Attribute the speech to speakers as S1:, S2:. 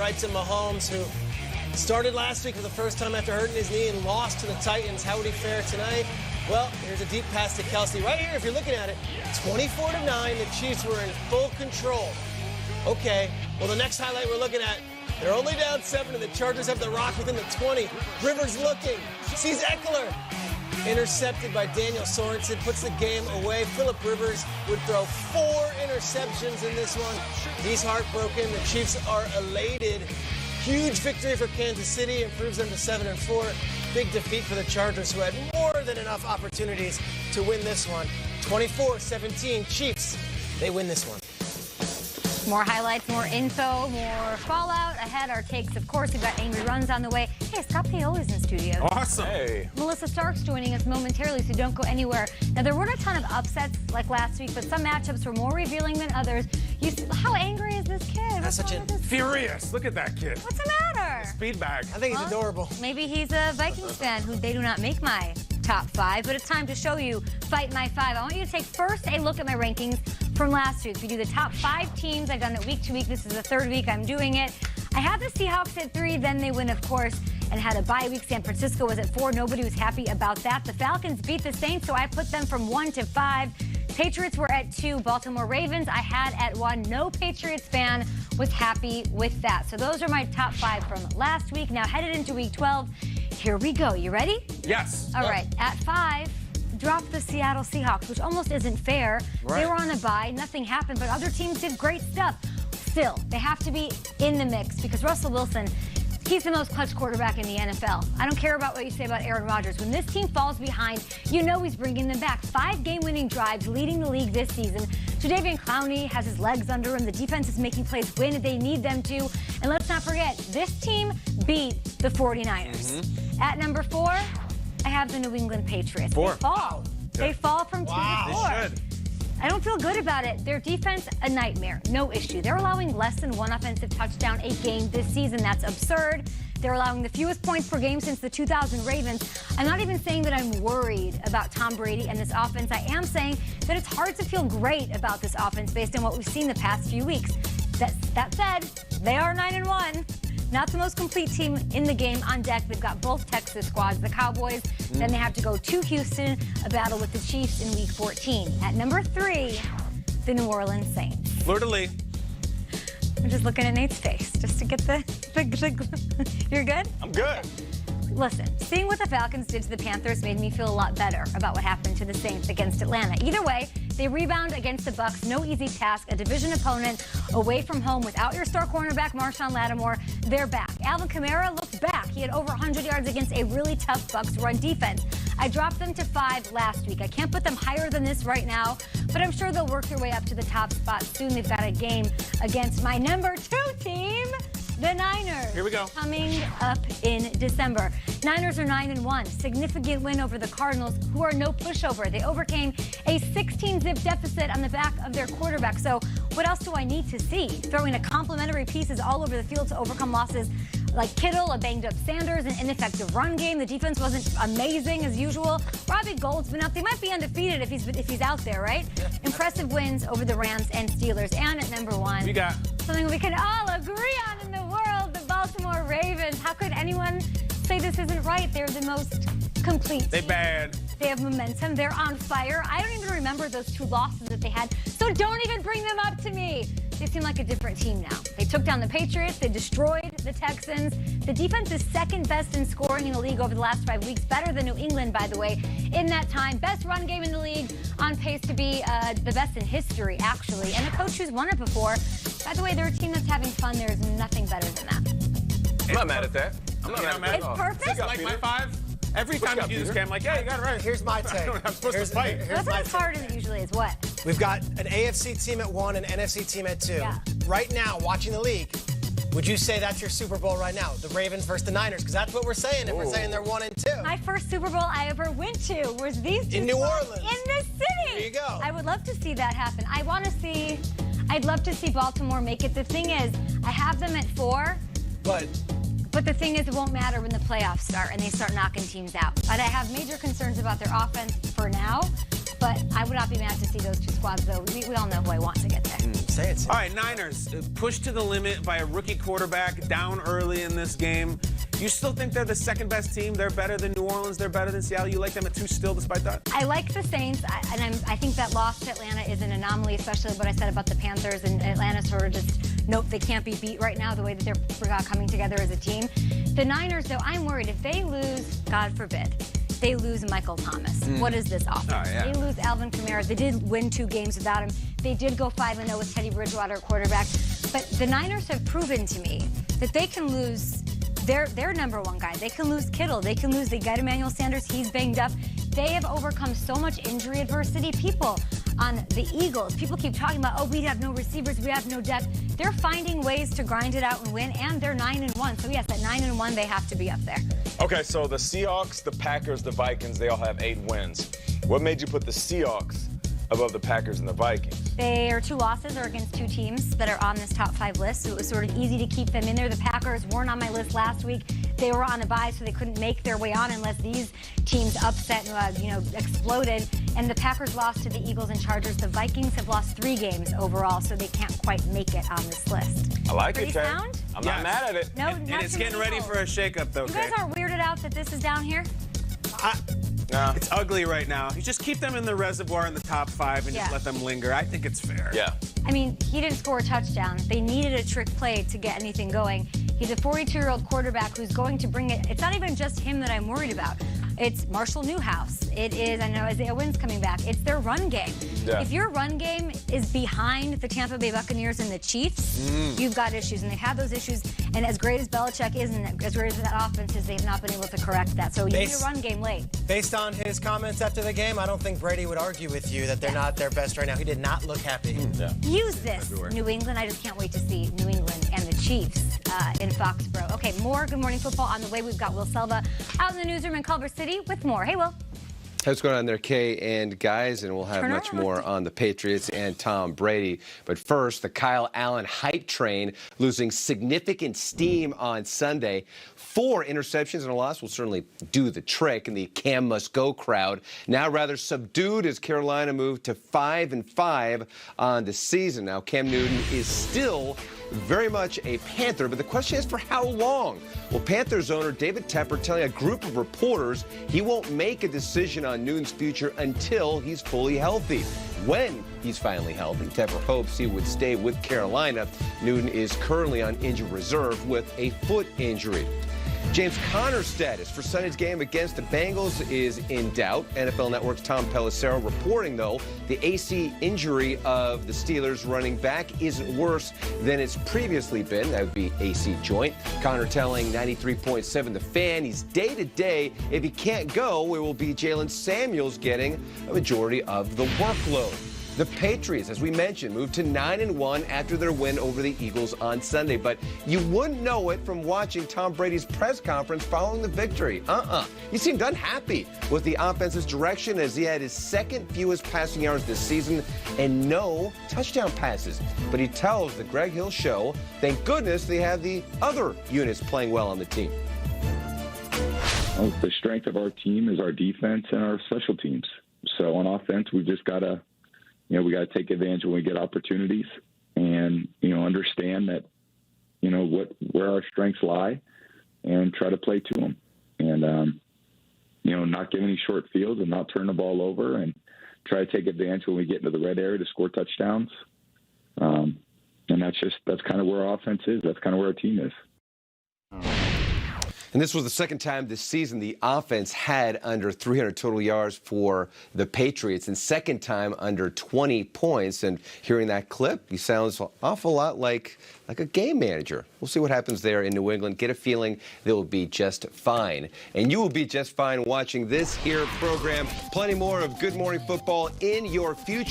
S1: right to Mahomes, who started last week for the first time after hurting his knee and lost to the Titans. How would he fare tonight? Well, here's a deep pass to Kelsey. Right here, if you're looking at it, 24-9, the Chiefs were in full control. Okay, well, the next highlight we're looking at, they're only down 7, and the Chargers have the rock within the 20. Rivers looking, sees Eckler. Intercepted by Daniel Sorensen, puts the game away. Phillip Rivers would throw 4 interceptions in this one. He's heartbroken. The Chiefs are elated. Huge victory for Kansas City, improves them to 7-4. Big defeat for the Chargers, who had more than enough opportunities to win this one. 24-17, Chiefs, they win this one.
S2: More highlights, more info, more fallout ahead. Our takes, of course. We've got Angry Runs on the way. Hey, Scott Pioli's in studio.
S3: Awesome. Hey.
S2: Melissa Stark's joining us momentarily, so don't go anywhere. Now, there weren't a ton of upsets like last week, but some matchups were more revealing than others. How angry is this kid?
S1: That's such a
S3: furious. Look at that kid.
S2: What's the matter?
S3: Speed bag.
S1: I think he's adorable.
S2: Maybe he's a Vikings fan who they do not make my top 5, but it's time to show you Fight My 5. I want you to take first a look at my rankings from last week. We do the top 5 teams. I've done it week to week. This is the 3rd week I'm doing it. I had the Seahawks at 3, then they win, of course, and had a bye week. San Francisco was at 4. Nobody was happy about that. The Falcons beat the Saints, so I put them from 1 to 5. Patriots were at 2. Baltimore Ravens I had at 1. No Patriots fan was happy with that. So those are my top 5 from last week. Now headed into week 12. Here we go. You ready?
S3: Yes.
S2: All right. At 5, drop the Seattle Seahawks, which almost isn't fair.
S3: Right.
S2: They were on a bye. Nothing happened, but other teams did great stuff. Still, they have to be in the mix because Russell Wilson, he's the most clutch quarterback in the NFL. I don't care about what you say about Aaron Rodgers. When this team falls behind, you know he's bringing them back. 5 game-winning drives leading the league this season. Jadeveon Clowney has his legs under him. The defense is making plays when they need them to. And let's not forget, this team beat the 49ers. At number 4, I have the New England Patriots.
S3: 4.
S2: They fall. They fall from 2 to 4.
S3: They should.
S2: I don't feel good about it. Their defense, a nightmare. No issue. They're allowing less than 1 offensive touchdown a game this season. That's absurd. They're allowing the fewest points per game since the 2000 Ravens. I'm not even saying that I'm worried about Tom Brady and this offense. I am saying that it's hard to feel great about this offense based on what we've seen the past few weeks. That said, they are 9-1. Not the most complete team in the game on deck. They've got both Texas squads, the Cowboys. Then they have to go to Houston, a battle with the Chiefs in Week 14. At number 3, the New Orleans Saints.
S3: Fleur-de-lis.
S2: I'm just looking at Nate's face just to get the You're good?
S3: I'm good.
S2: Listen, seeing what the Falcons did to the Panthers made me feel a lot better about what happened to the Saints against Atlanta. Either way, they rebound against the Bucs. No easy task. A division opponent away from home without your star cornerback, Marshawn Lattimore. They're back. Alvin Kamara looked back. He had over 100 yards against a really tough Bucs run defense. I dropped them to 5 last week. I can't put them higher than this right now, but I'm sure they'll work their way up to the top spot soon. They've got a game against my number 2 team, the Niners.
S3: Here we go.
S2: Coming up in December. Niners are 9-1. Significant win over the Cardinals, who are no pushover. They overcame a 16-zip deficit on the back of their quarterback. So what else do I need to see? Throwing a complementary pieces all over the field to overcome losses like Kittle, a banged-up Sanders, an ineffective run game. The defense wasn't amazing as usual. Robbie Gould's been up. They might be undefeated if he's out there, right? Impressive wins over the Rams and Steelers. And at number 1,
S3: We got
S2: something we can all agree on in the world, the Baltimore Ravens. How could anyone say this isn't right? They're the most complete
S3: they
S2: team.
S3: bad.
S2: They have momentum. They're on fire. I don't even remember those 2 losses that they had, so don't even bring them up to me. They seem like a different team now. They took down the Patriots. They destroyed the Texans. The defense is 2nd best in scoring in the league over the last 5 weeks. Better than New England, by the way, in that time. Best run game in the league, on pace to be the best in history, actually. And a coach who's won it before. By the way, they're a team that's having fun. There's nothing better than that.
S4: I'm not mad at that. I'm not mad at
S2: It's
S4: all.
S2: perfect.
S3: Like my 5? Every time you do this game, I'm like, yeah, you got it right.
S1: Here's my take.
S3: I'm supposed to fight.
S1: Here's
S2: That's
S1: my
S2: not as
S1: take.
S2: hard as it usually is. What?
S1: We've got an AFC team at 1, an NFC team at 2.
S2: Yeah.
S1: Right now, watching the league, would you say that's your Super Bowl right now? The Ravens versus the Niners? Because that's what we're saying if we're saying they're 1 and 2.
S2: My first Super Bowl I ever went to was these 2
S1: In New
S2: spots
S1: Orleans.
S2: in the city.
S1: There you go.
S2: I would love to see that happen. I'd love to see Baltimore make it. The thing is, I have them at 4. But the thing is, it won't matter when the playoffs start and they start knocking teams out. But I have major concerns about their offense for now. But I would not be mad to see those two squads, though. We all know who I want to get there.
S1: Say it.
S3: All right, Niners, pushed to the limit by a rookie quarterback, down early in this game. You still think they're the second best team? They're better than New Orleans? They're better than Seattle? You like them at 2 still despite that?
S2: I like the Saints, I think that loss to Atlanta is an anomaly, especially what I said about the Panthers, and Atlanta sort of just, nope, they can't be beat right now the way that they're coming together as a team. The Niners, though, I'm worried if they lose, God forbid, they lose Michael Thomas. What is this offense?
S3: Oh, yeah.
S2: They lose Alvin Kamara. They did win 2 games without him. They did go 5-0 with Teddy Bridgewater at quarterback. But the Niners have proven to me that they can lose their number 1 guy. They can lose Kittle. They can lose. They got Emmanuel Sanders. He's banged up. They have overcome so much injury adversity. People on the Eagles, people keep talking about, oh, we have no receivers, we have no depth. They're finding ways to grind it out and win, and they're 9-1. So yes, at 9-1, they have to be up there.
S4: Okay, so the Seahawks, the Packers, the Vikings, they all have 8 wins. What made you put the Seahawks above the Packers and the Vikings?
S2: Their 2 losses are against 2 teams that are on this top 5 list, so it was sort of easy to keep them in there. The Packers weren't on my list last week. They were on a bye, so they couldn't make their way on unless these teams upset and exploded. And the Packers lost to the Eagles and Chargers. The Vikings have lost 3 games overall, so they can't quite make it on this list.
S4: I like
S2: Pretty
S4: it, Kay.
S2: sound?
S4: I'm not mad at it.
S2: No,
S3: And
S2: not
S3: it's
S2: too
S3: getting
S2: many
S3: ready
S2: goals.
S3: for a shakeup, though,
S2: You
S3: Kay.
S2: guys aren't weirded out that this is down here?
S4: No.
S3: It's ugly right now. You just keep them in the reservoir in the top 5 and just
S2: Yeah.
S3: let them linger. I think it's fair.
S4: Yeah.
S2: I mean, he didn't score a touchdown. They needed a trick play to get anything going. He's a 42-year-old quarterback who's going to bring it. It's not even just him that I'm worried about. It's Marshall Newhouse. It is, I know Isaiah Wynn's coming back. It's their run game.
S4: Yeah.
S2: If your run game is behind the Tampa Bay Buccaneers and the Chiefs, you've got issues. And they've had those issues. And as great as Belichick is and as great as that offense is, they've not been able to correct that. So you need a run game late.
S1: Based on his comments after the game, I don't think Brady would argue with you that they're not their best right now. He did not look happy.
S4: Yeah.
S2: Use this, New England. I just can't wait to see New England and the Chiefs in Foxborough. Okay, more Good Morning Football on the way. We've got Will Selva out in the newsroom in Culver City with more. Hey, Will.
S5: Hey, what's going on there, Kay and guys? And we'll have much more on the Patriots and Tom Brady. But first, the Kyle Allen hype train losing significant steam on Sunday. 4 interceptions and a loss will certainly do the trick, and the Cam must go crowd now rather subdued as Carolina moved to 5-5 on the season. Now, Cam Newton is still very much a Panther, but the question is for how long? Well, Panthers owner David Tepper telling a group of reporters he won't make a decision on Newton's future until he's fully healthy. When he's finally healthy, Tepper hopes he would stay with Carolina. Newton is currently on injured reserve with a foot injury. James Conner's status for Sunday's game against the Bengals is in doubt. NFL Network's Tom Pelissero reporting, though, the AC injury of the Steelers running back isn't worse than it's previously been. That would be AC joint. Conner telling 93.7 The Fan he's day-to-day. If he can't go, it will be Jalen Samuels getting a majority of the workload. The Patriots, as we mentioned, moved to 9-1 after their win over the Eagles on Sunday. But you wouldn't know it from watching Tom Brady's press conference following the victory. He seemed unhappy with the offense's direction as he had his 2nd fewest passing yards this season and no touchdown passes. But he tells the Greg Hill Show, thank goodness they have the other units playing well on the team.
S6: Well, the strength of our team is our defense and our special teams. So on offense, we've just got to we got to take advantage when we get opportunities and, understand that, where our strengths lie and try to play to them and, not give any short fields and not turn the ball over and try to take advantage when we get into the red area to score touchdowns. And that's kind of where our offense is. That's kind of where our team is.
S5: And this was the 2nd time this season the offense had under 300 total yards for the Patriots and 2nd time under 20 points. And hearing that clip, he sounds an awful lot like a game manager. We'll see what happens there in New England. Get a feeling they'll be just fine. And you will be just fine watching this here program. Plenty more of Good Morning Football in your future.